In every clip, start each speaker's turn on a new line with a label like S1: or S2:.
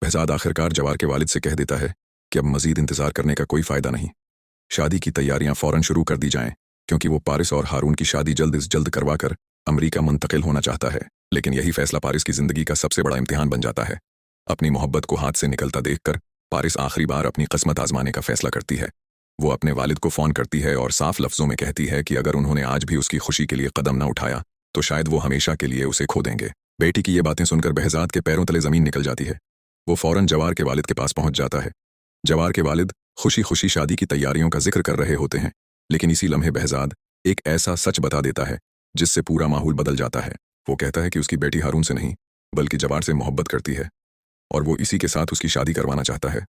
S1: बहजाद आखिरकार जवार के वालिद से कह देता है कि अब मजीद इंतजार करने का कोई फायदा नहीं, शादी की तैयारियां फौरन शुरू कर दी जाएं, क्योंकि वो पारिस और हारून की शादी जल्द से जल्द करवाकर अमरीका मुंतकिल होना चाहता है। लेकिन यही फैसला पारिस की जिंदगी का सबसे बड़ा इम्तिहान बन जाता है। अपनी मोहब्बत को हाथ से निकलता देखकर पारिस आखिरी बार अपनी किस्मत आजमाने का फैसला करती है। वो अपने वालिद को फ़ोन करती है और साफ लफ्ज़ों में कहती है कि अगर उन्होंने आज भी उसकी खुशी के लिए कदम न उठाया तो शायद वो हमेशा के लिए उसे खो देंगे। बेटी की ये बातें सुनकर बहजाद के पैरों तले ज़मीन निकल जाती है। वो फ़ौरन जवार के वालिद के पास पहुंच जाता है। जवार के वालिद खुशी खुशी शादी की तैयारियों का जिक्र कर रहे होते हैं, लेकिन इसी लम्हे बहजाद एक ऐसा सच बता देता है जिससे पूरा माहौल बदल जाता है। वो कहता है कि उसकी बेटी हारून से नहीं बल्कि जवार से मोहब्बत करती है और वो इसी के साथ उसकी शादी करवाना चाहता है।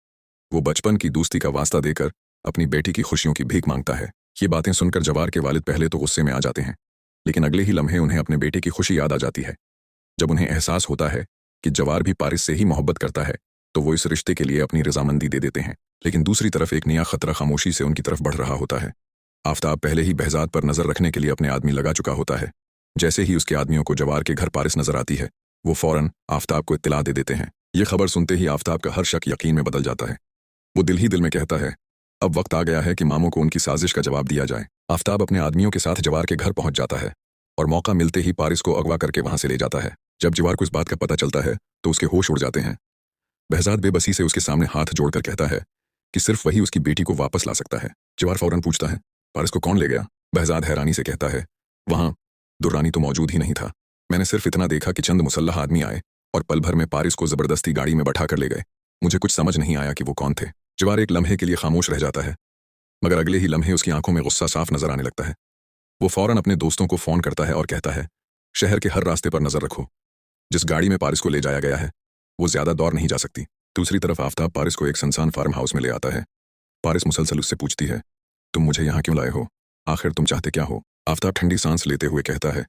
S1: वो बचपन की दोस्ती का वास्ता देकर अपनी बेटी की खुशियों की भीख मांगता है। ये बातें सुनकर जवार के वालिद पहले तो गुस्से में आ जाते हैं, लेकिन अगले ही लम्हे उन्हें अपने बेटे की खुशी याद आ जाती है। जब उन्हें एहसास होता है कि जवार भी पारिस से ही मोहब्बत करता है तो वो इस रिश्ते के लिए अपनी रजामंदी दे देते हैं। लेकिन दूसरी तरफ एक नया खतरा खामोशी से उनकी तरफ बढ़ रहा होता है। आफताब पहले ही बहजाद पर नजर रखने के लिए अपने आदमी लगा चुका होता है। जैसे ही उसके आदमियों को जवार के घर पारिस नजर आती है, वो फौरन आफताब को इत्तला दे देते हैं। ये खबर सुनते ही आफताब का हर शक यकीन में बदल जाता है। वो दिल ही दिल में कहता है अब वक्त आ गया है कि मामों को उनकी साजिश का जवाब दिया जाए। आफताब अपने आदमियों के साथ जवार के घर पहुंच जाता है और मौका मिलते ही पारिस को अगवा करके वहां से ले जाता है। जब जवार को इस बात का पता चलता है तो उसके होश उड़ जाते हैं। बहजाद बेबसी से उसके सामने हाथ जोड़कर कहता है कि सिर्फ वही उसकी बेटी को वापस ला सकता है। जवार फौरन पूछता है पारिस को कौन ले गया? बहजाद हैरानी से कहता है वहां दुर्रानी तो मौजूद ही नहीं था। मैंने सिर्फ इतना देखा कि चंद मुसल्लह आदमी आए और पल भर में पारिस को जबरदस्ती गाड़ी में बैठा कर ले गए। मुझे कुछ समझ नहीं आया कि वो कौन थे। जवार एक लम्हे के लिए खामोश रह जाता है, मगर अगले ही लम्हे उसकी आंखों में गुस्सा साफ नजर आने लगता है। वो फौरन अपने दोस्तों को फोन करता है और कहता है शहर के हर रास्ते पर नजर रखो। जिस गाड़ी में पारिस को ले जाया गया है वो ज्यादा दौर नहीं जा सकती। दूसरी तरफ आफताब पारिस को एक सुनसान फार्म हाउस में ले आता है। पारिस मुसलसल उससे पूछती है तुम मुझे यहाँ क्यों लाए हो? आखिर तुम चाहते क्या हो? आफताब ठंडी सांस लेते हुए कहता है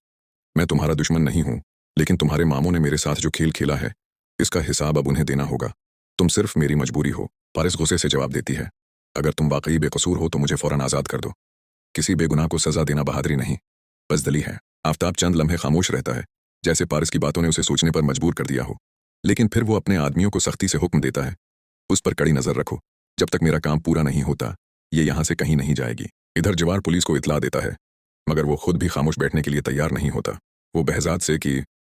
S1: मैं तुम्हारा दुश्मन नहीं हूं, लेकिन तुम्हारे मामों ने मेरे साथ जो खेल खेला है इसका हिसाब अब उन्हें देना होगा। तुम सिर्फ मेरी मजबूरी हो। पारिस गुस्से से जवाब देती है अगर तुम वाकई बेकसूर हो तो मुझे फौरन आजाद कर दो। किसी बेगुनाह को सजा देना बहादुरी नहीं, बज़दली है। आफताब चंद लम्हे खामोश रहता है, जैसे पारिस की बातों ने उसे सोचने पर मजबूर कर दिया हो। लेकिन फिर वो अपने आदमियों को सख्ती से हुक्म देता है उस पर कड़ी नजर रखो। जब तक मेरा काम पूरा नहीं होता ये यहाँ से कहीं नहीं जाएगी। इधर जवार पुलिस को इतला देता है, मगर वो खुद भी खामोश बैठने के लिए तैयार नहीं होता। वो बहजाद से कि